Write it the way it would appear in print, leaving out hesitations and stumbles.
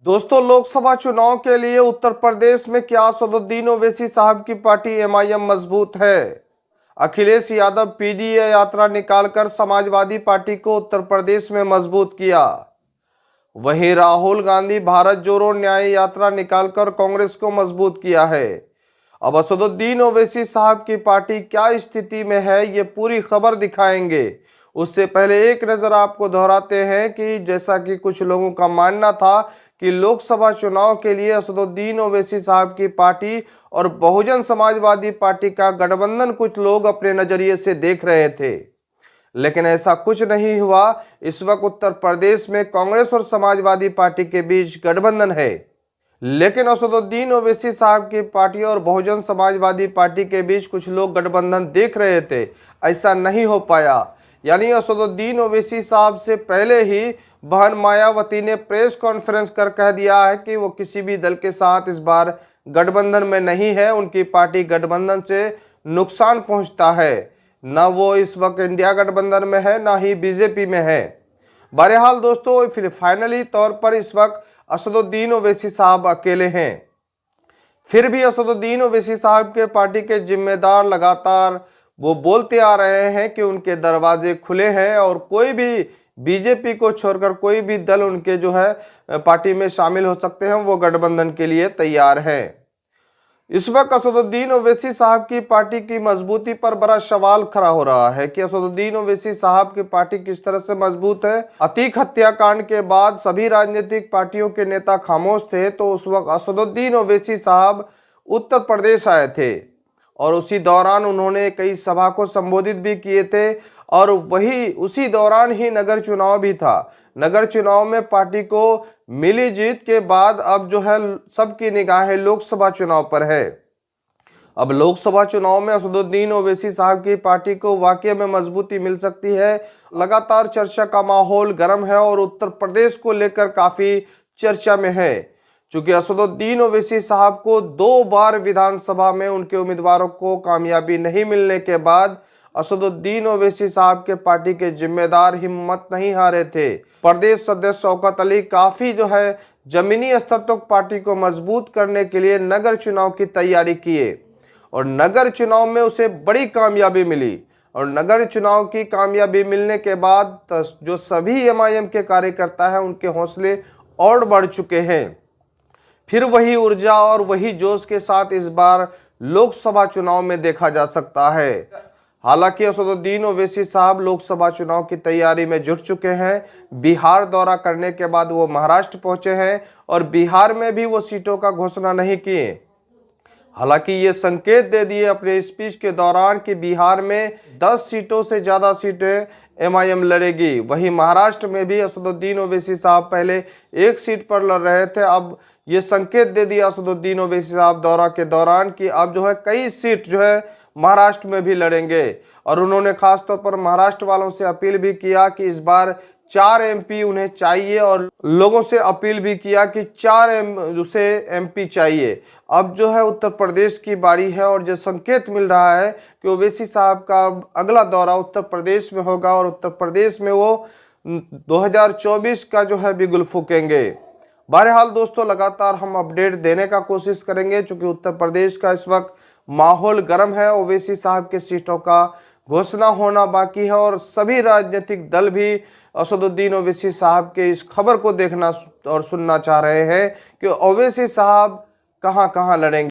दोस्तों, लोकसभा चुनाव के लिए उत्तर प्रदेश में क्या असदुद्दीन ओवैसी साहब की पार्टी एमआईएम मजबूत है। अखिलेश यादव पीडीए यात्रा निकालकर समाजवादी पार्टी को उत्तर प्रदेश में मजबूत किया। वहीं राहुल गांधी भारत जोड़ो न्याय यात्रा निकालकर कांग्रेस को मजबूत किया है। अब असदुद्दीन ओवैसी साहब की पार्टी क्या स्थिति में है, ये पूरी खबर दिखाएंगे। उससे पहले एक नज़र आपको दोहराते हैं कि जैसा कि कुछ लोगों का मानना था कि लोकसभा चुनाव के लिए असदुद्दीन ओवैसी साहब की पार्टी और बहुजन समाजवादी पार्टी का गठबंधन कुछ लोग अपने नज़रिए से देख रहे थे, लेकिन ऐसा कुछ नहीं हुआ। इस वक्त उत्तर प्रदेश में कांग्रेस और समाजवादी पार्टी के बीच गठबंधन है, लेकिन असदुद्दीन ओवैसी साहब की पार्टी और बहुजन समाजवादी पार्टी के बीच कुछ लोग गठबंधन देख रहे थे, ऐसा नहीं हो पाया। यानी असदुद्दीन ओवैसी साहब से पहले ही बहन मायावती ने प्रेस कॉन्फ्रेंस कर कह दिया है कि वो किसी भी दल के साथ इस बार गठबंधन में नहीं है। उनकी पार्टी गठबंधन से नुकसान पहुंचता है, ना वो इस वक्त इंडिया गठबंधन में है, ना ही बीजेपी में है। बहरहाल दोस्तों, फिर फाइनली तौर पर इस वक्त असदुद्दीन ओवैसी साहब अकेले हैं। फिर भी असदुद्दीन ओवैसी साहब के पार्टी के जिम्मेदार लगातार वो बोलते आ रहे हैं कि उनके दरवाजे खुले हैं और कोई भी बीजेपी को छोड़कर कोई भी दल उनके जो है पार्टी में शामिल हो सकते हैं, वो गठबंधन के लिए तैयार हैं। इस वक्त असदुद्दीन ओवैसी साहब की पार्टी की मजबूती पर बड़ा सवाल खड़ा हो रहा है कि असदुद्दीन ओवैसी साहब की पार्टी किस तरह से मजबूत है। अतीक हत्याकांड के बाद सभी राजनीतिक पार्टियों के नेता खामोश थे, तो उस वक्त असदुद्दीन ओवैसी साहब उत्तर प्रदेश आए थे और उसी दौरान उन्होंने कई सभा को संबोधित भी किए थे और वही उसी दौरान ही नगर चुनाव भी था। नगर चुनाव में पार्टी को मिली जीत के बाद अब जो है सबकी निगाहें लोकसभा चुनाव पर है। अब लोकसभा चुनाव में असदुद्दीन ओवैसी साहब की पार्टी को वाकई में मजबूती मिल सकती है। लगातार चर्चा का माहौल गर्म है और उत्तर प्रदेश को लेकर काफी चर्चा में है, चूंकि असदुद्दीन ओवैसी साहब को 2 बार विधानसभा में उनके उम्मीदवारों को कामयाबी नहीं मिलने के बाद असदुद्दीन ओवैसी साहब के पार्टी के जिम्मेदार हिम्मत नहीं हारे थे। प्रदेश सदस्य शौकत अली काफी जो है जमीनी स्तर तक पार्टी को मजबूत करने के लिए नगर चुनाव की तैयारी किए और नगर चुनाव में उसे बड़ी कामयाबी मिली। और नगर चुनाव की कामयाबी मिलने के बाद जो सभी एमआईएम के कार्यकर्ता हैं, उनके हौसले और बढ़ चुके हैं। फिर वही ऊर्जा और वही जोश के साथ इस बार लोकसभा चुनाव में देखा जा सकता है। हालांकि असदुद्दीन ओवैसी साहब लोकसभा चुनाव की तैयारी में जुट चुके हैं। बिहार दौरा करने के बाद वो महाराष्ट्र पहुंचे हैं और बिहार में भी वो सीटों का घोषणा नहीं किए। हालांकि ये संकेत दे दिए अपने स्पीच के दौरान कि बिहार में 10 सीटों से ज़्यादा सीटें एमआईएम लड़ेगी। वहीं महाराष्ट्र में भी असदुद्दीन ओवैसी साहब पहले 1 सीट पर लड़ रहे थे, अब ये संकेत दे दिया असदुद्दीन ओवैसी साहब दौरा के दौरान कि अब जो है कई सीट जो है महाराष्ट्र में भी लड़ेंगे। और उन्होंने खासतौर पर महाराष्ट्र वालों से अपील भी किया कि इस बार 4 एमपी उन्हें चाहिए और लोगों से अपील भी किया कि 4 एमपी चाहिए। अब जो है उत्तर प्रदेश की बारी है और जो संकेत मिल रहा है कि ओवैसी साहब का अगला दौरा उत्तर प्रदेश में होगा और उत्तर प्रदेश में वो 2024 का जो है बिगुल फूकेंगे। बहरहाल दोस्तों, लगातार हम अपडेट देने का कोशिश करेंगे, चूंकि उत्तर प्रदेश का इस वक्त माहौल गर्म है। ओवैसी साहब के सीटों का घोषणा होना बाकी है और सभी राजनीतिक दल भी असदुद्दीन ओवैसी साहब के इस खबर को देखना और सुनना चाह रहे हैं कि ओवैसी साहब कहां-कहां लड़ेंगे।